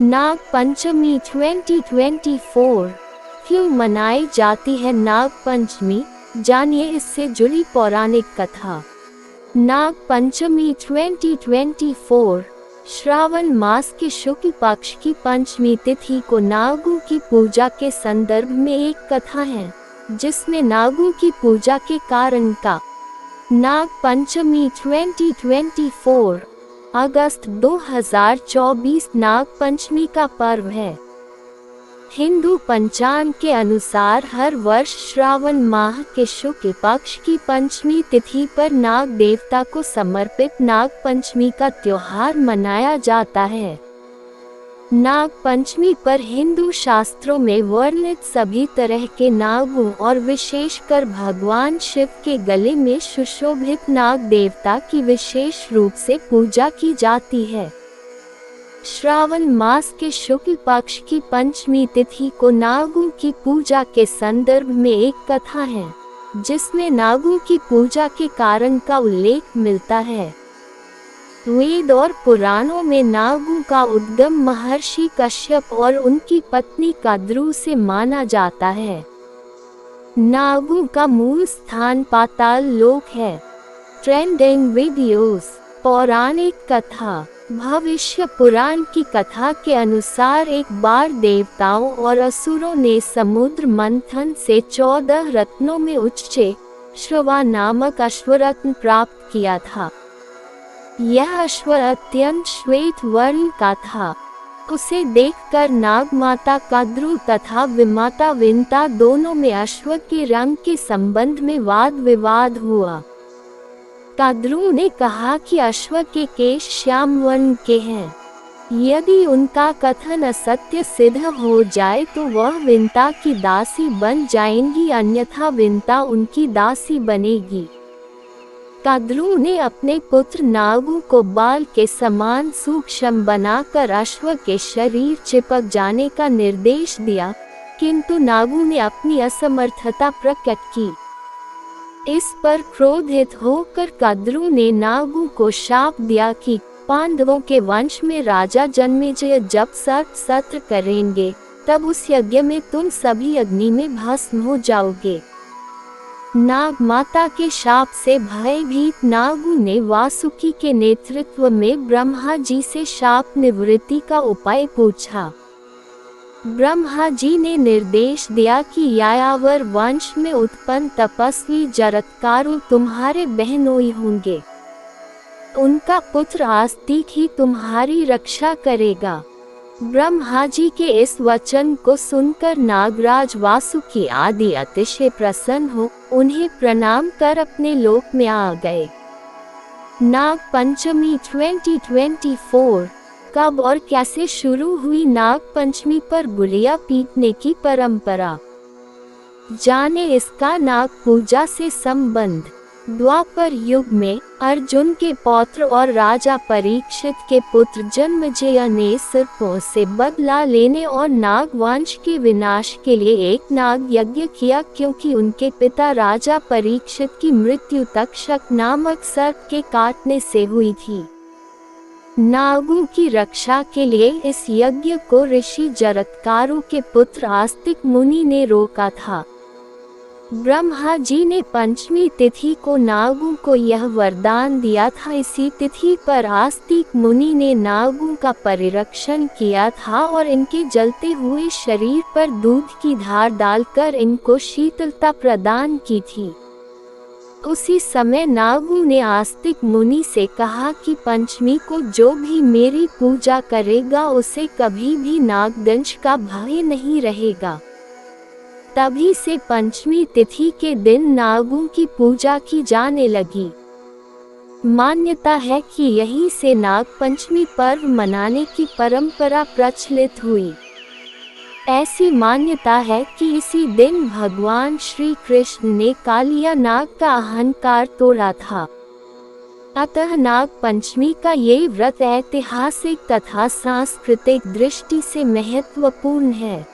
नाग पंचमी 2024 क्यों मनाई जाती है नाग पंचमी, जानिए इससे जुड़ी पौराणिक कथा। नाग पंचमी 2024 श्रावण मास के शुक्ल पक्ष की पंचमी तिथि को नागों की पूजा के संदर्भ में एक कथा है, जिसमें नागों की पूजा के कारण का नाग पंचमी 2024 अगस्त 2024 नाग पंचमी का पर्व है। हिंदू पंचांग के अनुसार हर वर्ष श्रावण माह के शुक्ल पक्ष की पंचमी तिथि पर नाग देवता को समर्पित नाग पंचमी का त्योहार मनाया जाता है। नाग पंचमी पर हिंदू शास्त्रों में वर्णित सभी तरह के नागों और विशेषकर भगवान शिव के गले में सुशोभित नाग देवता की विशेष रूप से पूजा की जाती है। श्रावण मास के शुक्ल पक्ष की पंचमी तिथि को नागों की पूजा के संदर्भ में एक कथा है, जिसमें नागों की पूजा के कारण का उल्लेख मिलता है। वेद और पुराणों में नागों का उद्गम महर्षि कश्यप और उनकी पत्नी काद्रू से माना जाता है। नागों का मूल स्थान पाताल लोक है। ट्रेंडिंग वीडियोस, पौराणिक कथा। भविष्य पुराण की कथा के अनुसार एक बार देवताओं और असुरों ने समुद्र मंथन से 14 रत्नों में उच्च श्रवा नामक अश्वरत्न प्राप्त किया था। यह अश्व अत्यंत श्वेत वर्ण का था। उसे देखकर नाग माता काद्रू तथा विमाता विंता दोनों में अश्व के रंग के संबंध में वाद विवाद हुआ। काद्रू ने कहा कि अश्व के केश श्याम वर्ण के हैं। यदि उनका कथन असत्य सिद्ध हो जाए तो वह विंता की दासी बन जाएंगी, अन्यथा विंता उनकी दासी बनेगी। काद्रू ने अपने पुत्र नागू को बाल के समान सूक्ष्म बनाकर अश्व के शरीर चिपक जाने का निर्देश दिया, किंतु नागू ने अपनी असमर्थता प्रकट की। इस पर क्रोधित होकर काद्रू ने नागू को शाप दिया कि पांडवों के वंश में राजा जन्मेजय जब सत्र करेंगे, तब उस यज्ञ में तुम सभी अग्नि में भस्म हो जाओगे। नाग माता के शाप से भयभीत नागू ने वासुकी के नेतृत्व में ब्रह्मा जी से शाप निवृत्ति का उपाय पूछा। ब्रह्मा जी ने निर्देश दिया कि यायावर वंश में उत्पन्न तपस्वी जरत्कारु तुम्हारे बहनोई होंगे। उनका पुत्र आस्तिक ही तुम्हारी रक्षा करेगा। ब्रह्मा जी के इस वचन को सुनकर नागराज वासुकी आदि अतिशय प्रसन्न हो उन्हें प्रणाम कर अपने लोक में आ गए। नाग पंचमी 2024 कब और कैसे शुरू हुई नाग पंचमी पर गुलिया पीटने की परंपरा, जाने इसका नाग पूजा से संबंध। द्वापर युग में अर्जुन के पौत्र और राजा परीक्षित के पुत्र जन्मेजय ने सर्पों से बदला लेने और नाग वंश के विनाश के लिए एक नाग यज्ञ किया, क्योंकि उनके पिता राजा परीक्षित की मृत्यु तक्षक नामक सर्प के काटने से हुई थी। नागों की रक्षा के लिए इस यज्ञ को ऋषि जरत्कारु के पुत्र आस्तिक मुनि ने रोका था। ब्रह्मा जी ने पंचमी तिथि को नागों को यह वरदान दिया था। इसी तिथि पर आस्तिक मुनि ने नागों का परिरक्षण किया था और इनके जलते हुए शरीर पर दूध की धार डालकर इनको शीतलता प्रदान की थी। उसी समय नागों ने आस्तिक मुनि से कहा कि पंचमी को जो भी मेरी पूजा करेगा उसे कभी भी नागदंश का भय नहीं रहेगा। तभी से पंचमी तिथि के दिन नागों की पूजा की जाने लगी। मान्यता है कि यहीं से नाग पंचमी पर्व मनाने की परंपरा प्रचलित हुई। ऐसी मान्यता है कि इसी दिन भगवान श्री कृष्ण ने कालिया नाग का अहंकार तोड़ा था। अतः नाग पंचमी का ये व्रत ऐतिहासिक तथा सांस्कृतिक दृष्टि से महत्वपूर्ण है।